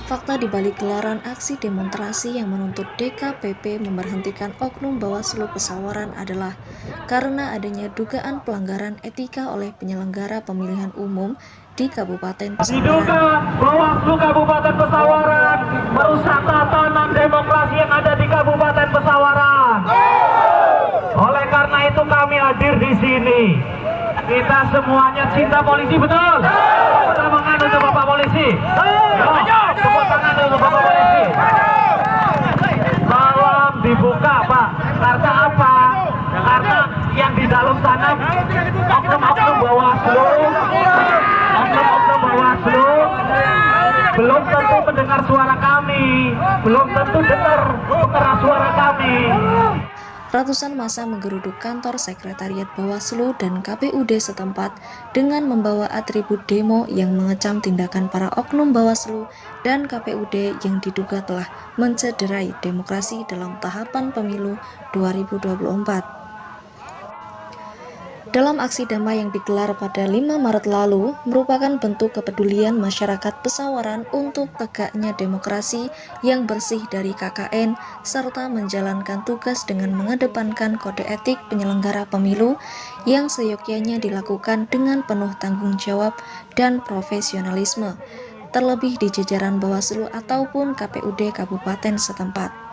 Fakta di balik gelaran aksi demonstrasi yang menuntut DKPP memberhentikan oknum Bawaslu Pesawaran adalah karena adanya dugaan pelanggaran etika oleh penyelenggara pemilihan umum di Kabupaten Pesawaran. Diduga Bawaslu Kabupaten Pesawaran merusak tatanan demokrasi yang ada di Kabupaten Pesawaran. Oleh karena itu kami hadir di sini. Kita semuanya cinta polisi, betul? Tepuk tangan untuk Bapak Polisi. Tepuk tangan untuk Bapak Polisi. Tolong dibuka, Pak. Karena apa? Karena yang di dalam sana oknum-oknum Bawaslu, belum tentu mendengar suara kami, belum tentu dengar pengeras suara kami. Ratusan massa menggeruduk kantor sekretariat Bawaslu dan KPUD setempat dengan membawa atribut demo yang mengecam tindakan para oknum Bawaslu dan KPUD yang diduga telah mencederai demokrasi dalam tahapan pemilu 2024. Dalam aksi damai yang digelar pada 5 Maret lalu merupakan bentuk kepedulian masyarakat Pesawaran untuk tegaknya demokrasi yang bersih dari KKN serta menjalankan tugas dengan mengedepankan kode etik penyelenggara pemilu yang seyogyanya dilakukan dengan penuh tanggung jawab dan profesionalisme, terlebih di jajaran Bawaslu ataupun KPUD Kabupaten setempat.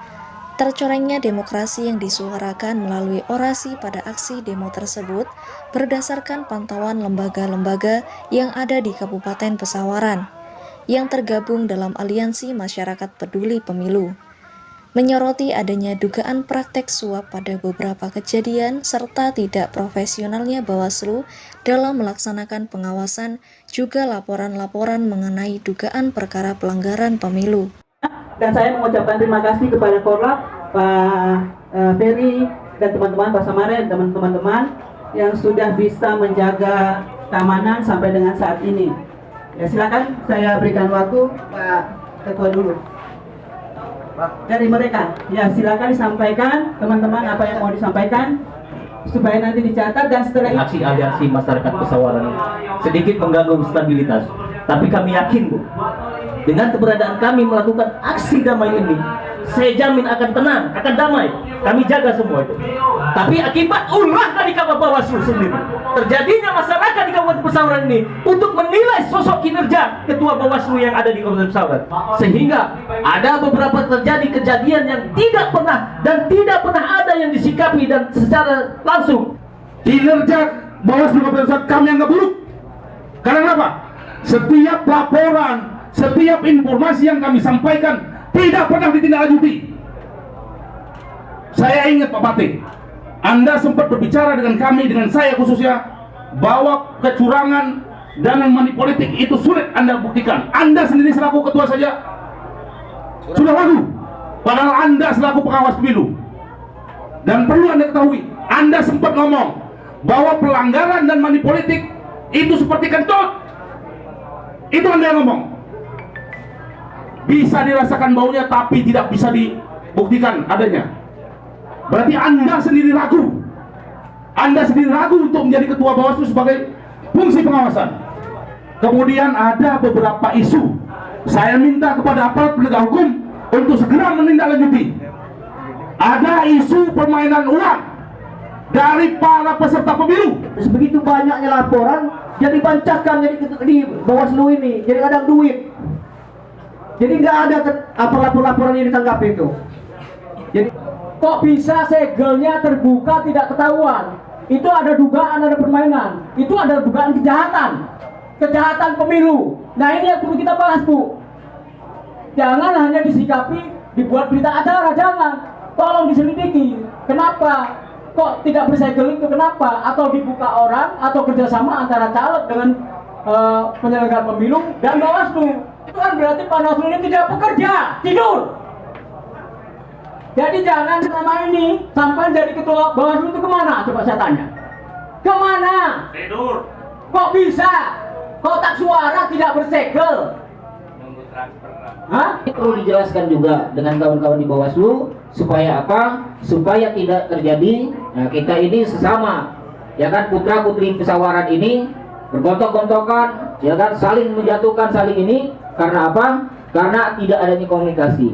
Tercorengnya demokrasi yang disuarakan melalui orasi pada aksi demo tersebut berdasarkan pantauan lembaga-lembaga yang ada di Kabupaten Pesawaran yang tergabung dalam Aliansi Masyarakat Peduli Pemilu, menyoroti adanya dugaan praktek suap pada beberapa kejadian serta tidak profesionalnya Bawaslu dalam melaksanakan pengawasan, juga laporan-laporan mengenai dugaan perkara pelanggaran pemilu. Dan saya mengucapkan terima kasih kepada Korlap, Pak Ferry, dan teman-teman, Pak Samare, dan teman-teman yang sudah bisa menjaga keamanan sampai dengan saat ini. Ya, silakan saya berikan waktu Pak Ketua dulu. Dari mereka, ya silakan disampaikan teman-teman apa yang mau disampaikan supaya nanti dicatat, dan setelah itu aksi aliansi masyarakat Pesawaran sedikit mengganggu stabilitas. Tapi kami yakin, Bu, dengan keberadaan kami melakukan aksi damai ini, saya jamin akan tenang, akan damai. Kami jaga semua itu. Tapi akibat ulah dari Kabupaten Bawaslu sendiri, terjadinya masyarakat di Kabupaten Pesawaran ini untuk menilai sosok kinerja Ketua Bawaslu yang ada di Kabupaten Pesawaran, sehingga ada beberapa terjadi kejadian yang tidak pernah ada yang disikapi dan secara langsung. Kinerja Bawaslu Kabupaten Pesawaran kami anggap buruk. Karena apa? Setiap laporan, setiap informasi yang kami sampaikan tidak pernah ditindaklanjuti. Saya ingat Pak Pate, Anda sempat berbicara dengan kami, dengan saya khususnya, bahwa kecurangan dan money politik itu sulit Anda buktikan. Anda sendiri selaku ketua saja sudah ragu, padahal Anda selaku pengawas pemilu. Dan perlu Anda ketahui, Anda sempat ngomong bahwa pelanggaran dan money politik itu seperti kentut. Itu Anda yang ngomong. Bisa dirasakan baunya tapi tidak bisa dibuktikan adanya. Berarti Anda sendiri ragu. Anda sendiri ragu untuk menjadi ketua Bawaslu sebagai fungsi pengawasan. Kemudian ada beberapa isu. Saya minta kepada aparat penegak hukum untuk segera menindaklanjuti. Ada isu permainan uang dari para peserta pemilu. begitu banyaknya laporan, jadi bancakan jadi di Bawaslu ini, jadi ada duit. Jadi nggak ada apa laporan yang ditanggapi itu. Jadi kok bisa segelnya terbuka tidak ketahuan? Itu ada dugaan, ada permainan. Itu ada dugaan kejahatan pemilu. Nah ini yang perlu kita bahas, Bu. Jangan hanya disikapi dibuat berita acara, jangan. Tolong diselidiki. Kenapa? Kok tidak bersegel itu, kenapa? Atau dibuka orang, atau kerjasama antara caleg dengan penyelenggara pemilu dan Bawaslu. Itu kan berarti Bawaslu ini tidak bekerja, tidur. Jadi jangan selama ini sampai jadi ketua Bawaslu itu kemana? Coba saya tanya. Kemana? Tidur. Kok bisa? Kotak suara tidak bersegel? Hah? Perlu dijelaskan juga dengan kawan-kawan di Bawaslu supaya apa? Supaya tidak terjadi. Nah, kita ini sesama, ya kan, putra putri Pesawaran ini bergontok-gontokan, ya kan, saling menjatuhkan saling ini. Karena apa? karena tidak adanya komunikasi.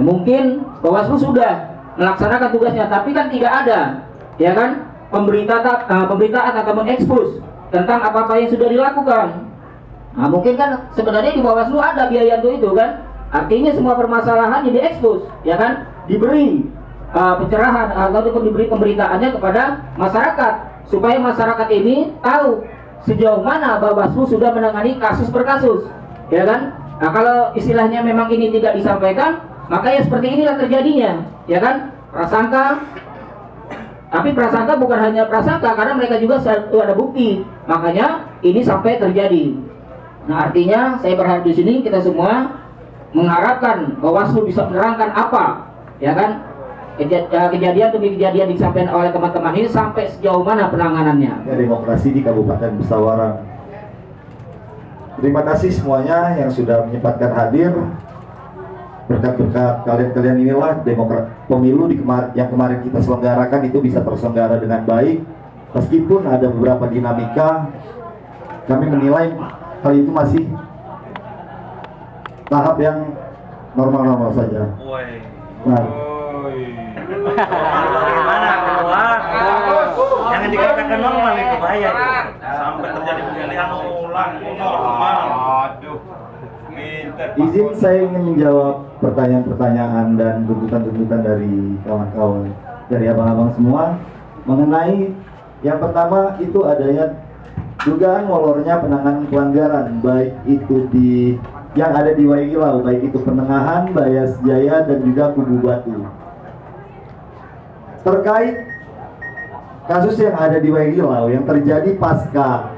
Mungkin Bawaslu sudah melaksanakan tugasnya, tapi kan tidak ada, ya kan, pemberitaan atau mengekspos tentang apa-apa yang sudah dilakukan. Nah, mungkin kan sebenarnya di Bawaslu ada biaya untuk itu kan. Artinya semua permasalahan yang diekspos, ya kan, diberi pencerahan atau diberi pemberitaannya kepada masyarakat supaya masyarakat ini tahu sejauh mana Bawaslu sudah menangani kasus per kasus, ya kan. Nah, kalau istilahnya memang ini tidak disampaikan, maka ya seperti inilah terjadinya, ya kan, prasangka. Tapi prasangka bukan hanya prasangka, karena mereka juga ada bukti, makanya ini sampai terjadi. Nah, artinya saya berharap di sini kita semua mengharapkan Bawaslu bisa menerangkan apa, ya kan, kejadian demi kejadian disampaikan oleh teman-teman ini sampai sejauh mana penanganannya. Demokrasi di Kabupaten Pesawaran. Terima kasih semuanya yang sudah menyempatkan hadir. Berkat-berkat kalian inilah pemilu yang kemarin kita selenggarakan itu bisa terselenggara dengan baik. Meskipun ada beberapa dinamika, kami menilai hal itu masih tahap yang normal-normal saja. Nah, Bagaimana keluar? Jangan dikatakan normal, itu bahaya itu. Sampai terjadi pemilihan ulang normal. Aduh. izin saya ingin menjawab pertanyaan-pertanyaan dan tuntutan-tuntutan dari kawan-kawan, dari abang-abang semua mengenai yang pertama itu adanya dugaan molornya penanganan pelanggaran baik itu yang ada di Waigilau, baik itu Penengahan, Bayas Jaya dan juga Kubu Batu. Terkait kasus yang ada di Waigilau yang terjadi pasca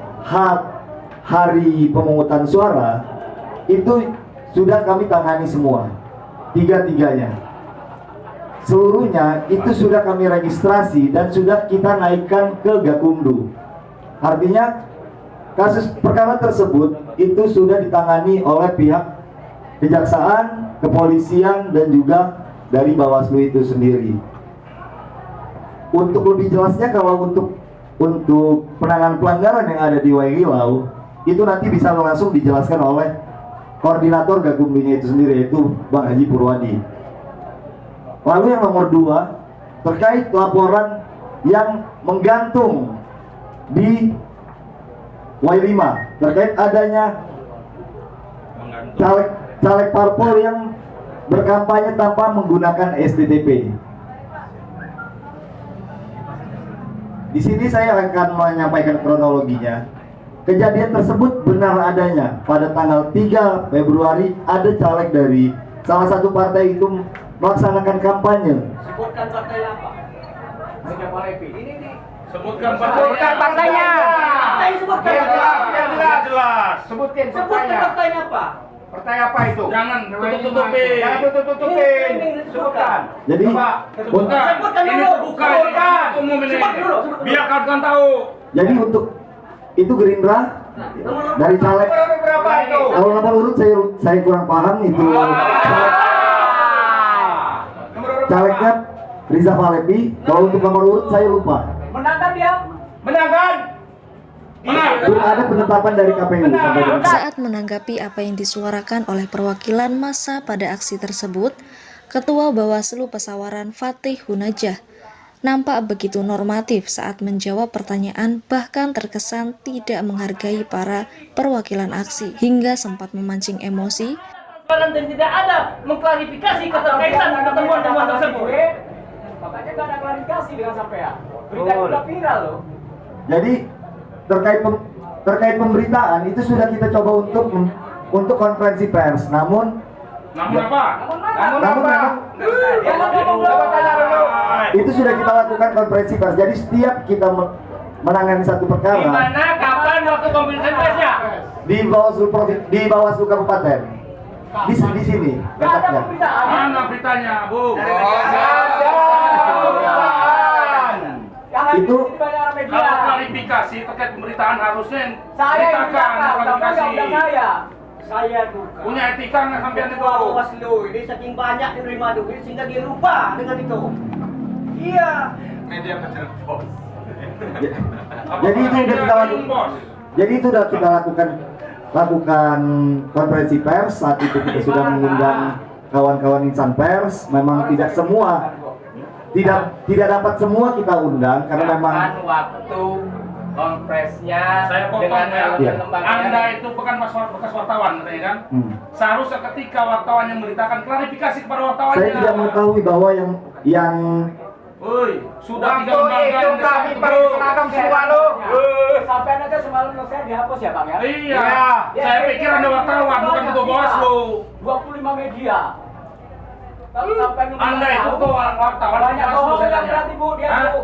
hari pemungutan suara, itu sudah kami tangani semua, tiga-tiganya. Seluruhnya itu sudah kami registrasi dan sudah kita naikkan ke Gakumdu. Artinya kasus perkara tersebut itu sudah ditangani oleh pihak kejaksaan, kepolisian dan juga dari Bawaslu itu sendiri. Untuk lebih jelasnya, kalau untuk penanganan pelanggaran yang ada di Waigilau itu nanti bisa langsung dijelaskan oleh koordinator Gakumdunya itu sendiri, yaitu Bang Haji Purwadi. Lalu yang nomor 2 terkait laporan yang menggantung di Y5 terkait adanya caleg parpol yang berkampanye tanpa menggunakan STTP. Di sini saya akan menyampaikan kronologinya. Kejadian tersebut benar adanya. Pada tanggal 3 Februari ada caleg dari salah satu partai itu melaksanakan kampanye. Sebutkan partai apa? Sebutkan partainya. Sebutkan Jelas. Sebutkan partainya apa? Partai apa itu? Jangan tutup-tutupin. Jangan tutup-tutupin. Sebutkan. Jadi Sebutkan dulu. Sebutkan. Umum ini. Biar kawan-kawan tahu. Jadi untuk itu Gerindra dari caleg. Berapa itu? Kalau nomor urut saya kurang paham itu. Calegnya Riza Falepi. Kalau untuk nomor urut saya lupa. Menangkan dia. Menangkan. Belum ada penetapan dari KPU sampai dengan Saat menanggapi apa yang disuarakan oleh perwakilan massa pada aksi tersebut, Ketua Bawaslu Pesawaran Fatih Hunajah nampak begitu normatif saat menjawab pertanyaan, bahkan terkesan tidak menghargai para perwakilan aksi hingga sempat memancing emosi. Dan tidak ada mengklarifikasi keterkaitan temuan-temuan tersebut. Makanya nggak ada klarifikasi dengan sampean. Berita itu udah viral loh. Jadi terkait pemberitaan itu sudah kita coba untuk konferensi pers. Namun apa? itu sudah kita lakukan konferensi pers. Jadi setiap kita menangani satu perkara. Di mana, kapan, waktu konferensi persnya? Di Bawaslu Kabupaten. Di sini letaknya. Mana beritanya, Bu? Itu Kalau klarifikasi terkait pemberitaan harusnya Saya klarifikasi. Saya duga. Punya etika nggak sampai itu? Bawaslu ini saking banyak diterima duit sehingga dia lupa dengan itu. Iya. Media jadi itu sudah kita lakukan. Jadi itu sudah kita lakukan lakukan konferensi pers. Saat itu kita sudah mengundang kawan-kawan insan pers. Memang tidak semua, tidak dapat semua kita undang karena memang waktu konferensinya Saya potong dengan ya. lembaga. Anda itu bukan bekas wartawan katanya kan? Seharusnya ketika wartawan yang memberitakan klarifikasi kepada wartawannya. saya tidak mengetahui bahwa yang Woi, sudah Waktu 3 lembaga itu yang kami disebut, pakai bro. seragam semua lo. Sampai aja semalam selesai dihapus ya Bang ya? Iya, saya pikir Anda wartawan bukan ketua Bawaslu. 25 media. Kalau sampai Anda itu ketua wartawan banyak Bawaslu bohong saya yang tanya. berarti Bu, dia Hah? Bu.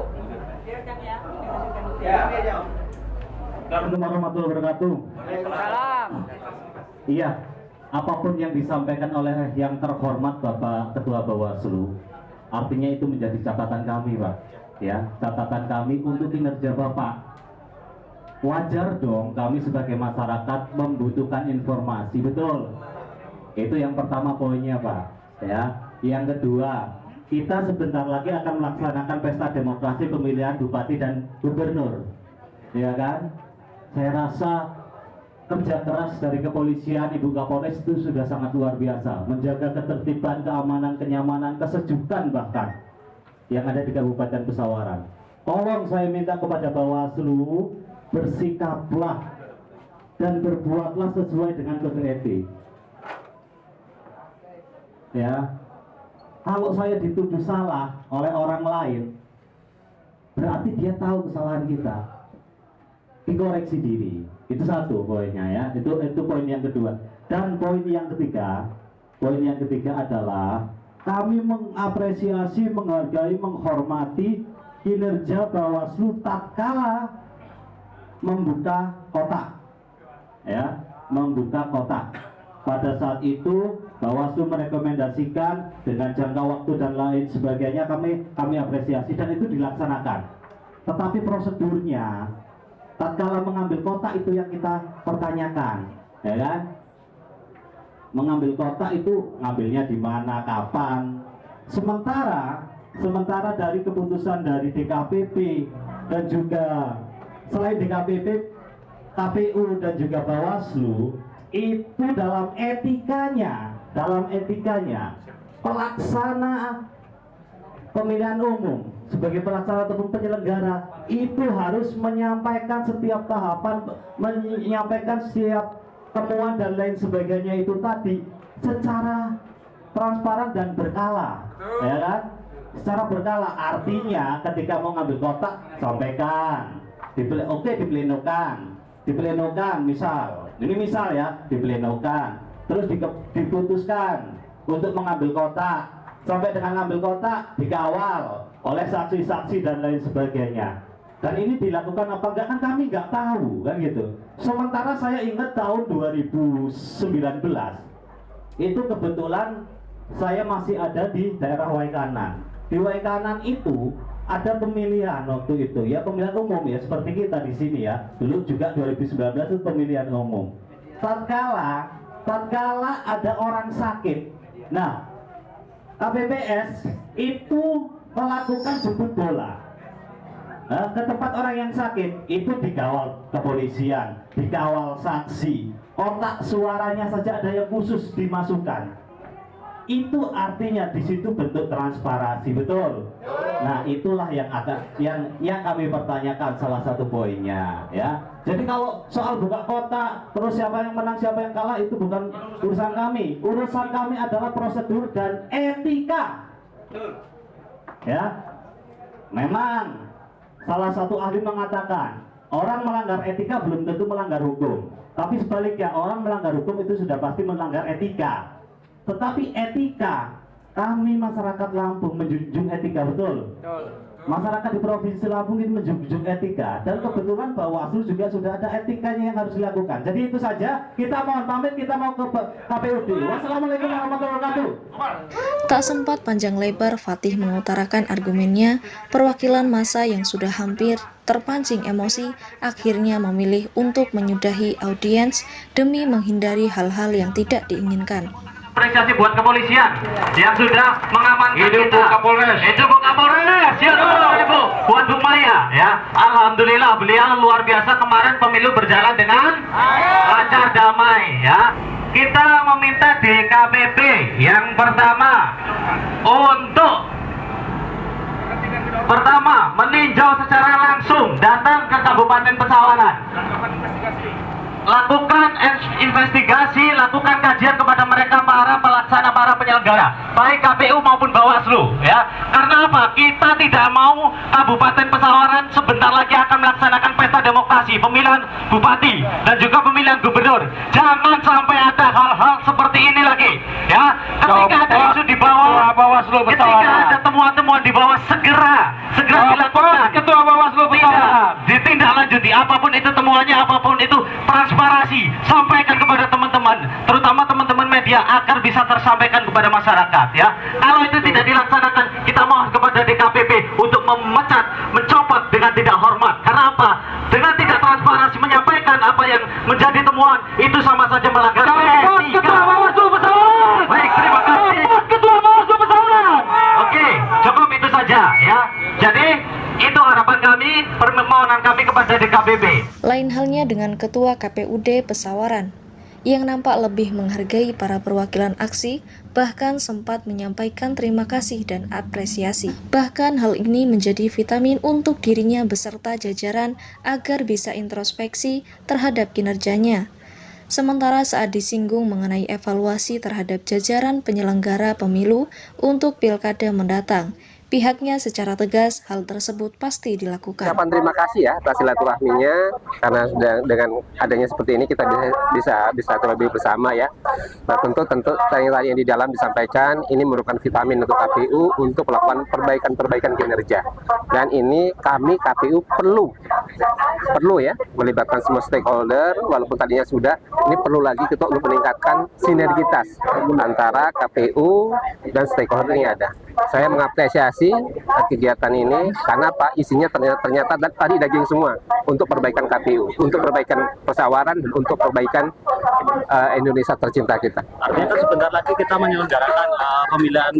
Assalamualaikum warahmatullahi wabarakatuh. Iya, apapun yang disampaikan oleh yang terhormat Bapak Ketua Bawaslu, artinya itu menjadi catatan kami, Pak. Ya, catatan kami untuk kinerja Bapak. Wajar dong kami sebagai masyarakat membutuhkan informasi, betul. Itu yang pertama poinnya, Pak. Ya, yang kedua, kita sebentar lagi akan melaksanakan pesta demokrasi pemilihan bupati dan gubernur. Ya kan? Saya rasa kerja keras dari kepolisian, Ibu Kapolres itu sudah sangat luar biasa, menjaga ketertiban, keamanan, kenyamanan, kesejukan bahkan yang ada di Kabupaten Pesawaran. Tolong saya minta kepada Bawaslu, bersikaplah dan berbuatlah sesuai dengan kode etik. Ya, kalau saya dituduh salah oleh orang lain, berarti dia tahu kesalahan kita. Dikoreksi diri. Itu satu poinnya ya. Itu poin yang kedua. Dan poin yang ketiga adalah kami mengapresiasi, menghargai, menghormati kinerja Bawaslu tatkala membuka kotak. Ya, membuka kotak. Pada saat itu Bawaslu merekomendasikan dengan jangka waktu dan lain sebagainya, kami apresiasi dan itu dilaksanakan. Tetapi prosedurnya tatkala mengambil kotak itu yang kita pertanyakan, ya kan? Mengambil kotak itu ngambilnya di mana, kapan? Sementara dari keputusan dari DKPP dan juga selain DKPP, KPU dan juga Bawaslu itu dalam etikanya pelaksana pemilihan umum sebagai pelaksana ataupun penyelenggara itu harus menyampaikan setiap tahapan, menyampaikan setiap temuan dan lain sebagainya itu tadi secara transparan dan berkala, ya kan? Secara berkala artinya ketika mau ngambil kotak sampaikan, diplenokan, misal ya, diplenokan, terus diputuskan untuk mengambil kotak. Sampai dengan ngambil kotak dikawal oleh saksi-saksi dan lain sebagainya. Dan ini dilakukan apa enggak kan kami nggak tahu kan gitu. Sementara saya ingat tahun 2019 itu kebetulan saya masih ada di daerah Waikanan. Di Waikanan itu ada pemilihan waktu itu ya, pemilihan umum ya seperti kita di sini ya. Dulu juga 2019 itu pemilihan umum. Tatkala ada orang sakit. Nah, KPPS itu melakukan jemput bola ke tempat orang yang sakit, itu dikawal kepolisian, dikawal saksi, kotak suaranya saja ada yang khusus dimasukkan. Itu artinya di situ bentuk transparansi, betul. Nah, itulah yang kami pertanyakan salah satu poinnya ya. Jadi kalau soal buka kotak terus siapa yang menang siapa yang kalah itu bukan urusan kami. Urusan kami adalah prosedur dan etika. Ya. Memang salah satu ahli mengatakan orang melanggar etika belum tentu melanggar hukum. Tapi sebaliknya orang melanggar hukum itu sudah pasti melanggar etika. Tetapi etika, kami masyarakat Lampung menjunjung etika, betul? Masyarakat di Provinsi Lampung ini menjunjung etika. Dan kebetulan Bawaslu juga sudah ada etikanya yang harus dilakukan. Jadi itu saja, kita mohon pamit, kita mau ke KPUD. Wassalamualaikum warahmatullahi wabarakatuh. Tak sempat panjang lebar Fatih mengutarakan argumennya, perwakilan massa yang sudah hampir terpancing emosi akhirnya memilih untuk menyudahi audiens demi menghindari hal-hal yang tidak diinginkan. Apresiasi buat kepolisian yang sudah mengamankan Hidup kita. Bu Kapolres. Hidup Bu Kapolres. Ya Ibu. Buat Bu Maya ya. Alhamdulillah beliau luar biasa, kemarin pemilu berjalan dengan lancar, damai ya. Kita meminta DKPP yang pertama untuk meninjau secara langsung, datang ke Kabupaten Pesawaran, lakukan investigasi, lakukan kajian kepada mereka, para pelaksana, para penyelenggara, baik KPU maupun Bawaslu ya. Karena apa? Kita tidak mau Kabupaten Pesawaran sebentar lagi akan melaksanakan pesta demokrasi, pemilihan bupati dan juga pemilihan gubernur. Jangan sampai ada hal-hal seperti ini lagi ya. Ketika ada isu di bawah, ketika ada temuan-temuan di bawah, segera dilakukan. Ketua Bawaslu Pesawaran ditindaklanjuti, apapun itu temuannya, apapun itu transparansi, sampaikan kepada teman-teman, terutama teman-teman media, agar bisa tersampaikan kepada masyarakat ya. Kalau itu tidak dilaksanakan, kita mohon kepada DKPP untuk memecat, mencopot dengan tidak hormat. Karena apa? Dengan tidak transparansi menyampaikan apa yang menjadi temuan, itu sama saja melanggar etika. Ketua Bawaslu Pesawaran. Baik, terima kasih. Ketua Bawaslu Pesawaran. Oke, cukup itu saja ya. Jadi itu harapan kami, permohonan kami kepada DKPP. Lain halnya dengan Ketua KPUD Pesawaran, yang nampak lebih menghargai para perwakilan aksi, bahkan sempat menyampaikan terima kasih dan apresiasi. Bahkan hal ini menjadi vitamin untuk dirinya beserta jajaran agar bisa introspeksi terhadap kinerjanya. Sementara saat disinggung mengenai evaluasi terhadap jajaran penyelenggara pemilu untuk pilkada mendatang, pihaknya secara tegas hal tersebut pasti dilakukan. Ucapan terima kasih ya atas silaturahminya, karena dengan adanya seperti ini kita bisa terlebih bersama ya. Nah, tentu tanya-tanya yang di dalam disampaikan ini merupakan vitamin untuk KPU untuk melakukan perbaikan kinerja. Dan ini kami KPU perlu ya melibatkan semua stakeholder, walaupun tadinya sudah, ini perlu lagi kita untuk meningkatkan sinergitas antara KPU dan stakeholder yang ada. Saya mengapresiasi kegiatan ini karena Pak isinya ternyata tadi daging semua untuk perbaikan KPU, untuk perbaikan Pesawaran, dan untuk perbaikan Indonesia tercinta kita. Artinya kan sebentar lagi kita menyelenggarakan pemilihan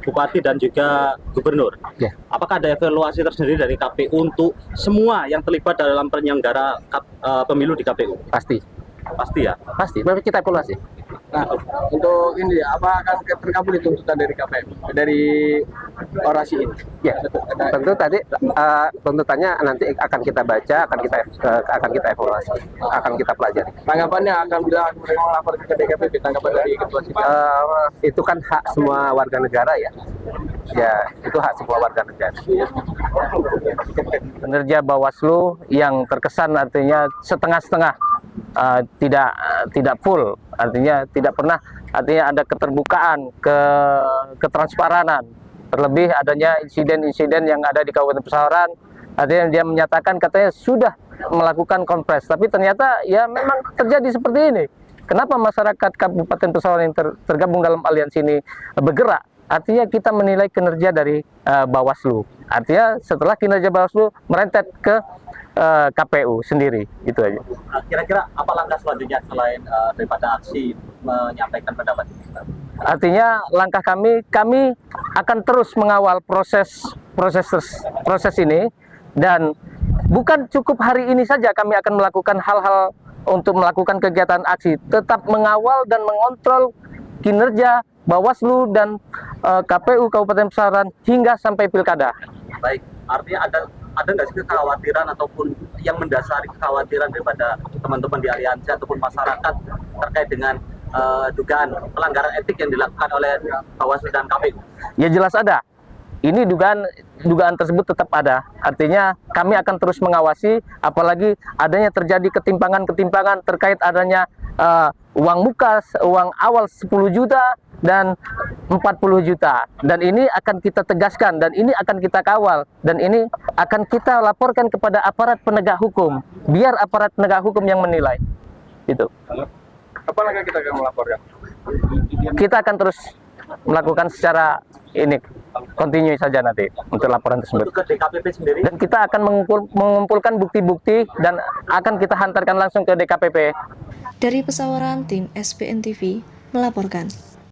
bupati dan juga gubernur. Ya. Apakah ada evaluasi tersendiri dari KPU untuk semua yang terlibat dalam penyelenggara pemilu di KPU? Pasti ya. Pasti. Mari kita evaluasi. Nah, untuk ini apa akan terkabul tuntutan dari KPU dari orasi ini? Ya, tentu tadi tuntutannya nanti akan kita baca, akan kita evaluasi, akan kita pelajari. Tanggapannya akan bila melapor ke DKPP, tanggapan dari ketua itu kan hak semua warga negara ya. Ya, itu hak semua warga negara. Kinerja Bawaslu yang terkesan artinya setengah-setengah. Tidak full, artinya tidak pernah, artinya ada keterbukaan, ketransparanan, terlebih adanya insiden-insiden yang ada di Kabupaten Pesawaran. Artinya dia menyatakan katanya sudah melakukan konfres, tapi ternyata ya memang terjadi seperti ini. Kenapa masyarakat Kabupaten Pesawaran yang tergabung dalam aliansi ini bergerak? Artinya kita menilai kinerja dari Bawaslu. Artinya setelah kinerja Bawaslu merentet ke KPU sendiri, itu aja. Kira-kira apa langkah selanjutnya selain daripada aksi menyampaikan pendapat ini? Artinya langkah kami akan terus mengawal proses ini, dan bukan cukup hari ini saja kami akan melakukan hal-hal untuk melakukan kegiatan aksi, tetap mengawal dan mengontrol kinerja Bawaslu dan KPU Kabupaten Pesawaran hingga sampai pilkada. Baik, artinya ada nggak sih kekhawatiran ataupun yang mendasari kekhawatiran daripada teman-teman di aliansi ataupun masyarakat terkait dengan dugaan pelanggaran etik yang dilakukan oleh Bawaslu dan KPU? Ya jelas ada. Ini dugaan tersebut tetap ada. Artinya kami akan terus mengawasi, apalagi adanya terjadi ketimpangan-ketimpangan terkait adanya uang muka, uang awal 10 juta dan 40 juta. Dan ini akan kita tegaskan, dan ini akan kita kawal, dan ini akan kita laporkan kepada aparat penegak hukum, biar aparat penegak hukum yang menilai. Itu. Apa lagi kita akan melaporkan? Kita akan terus melakukan secara ini, continue saja nanti untuk laporan tersebut. Untuk ke DKPP sendiri? Dan kita akan mengumpulkan bukti-bukti dan akan kita hantarkan langsung ke DKPP. Dari Pesawaran, tim SBN TV, melaporkan.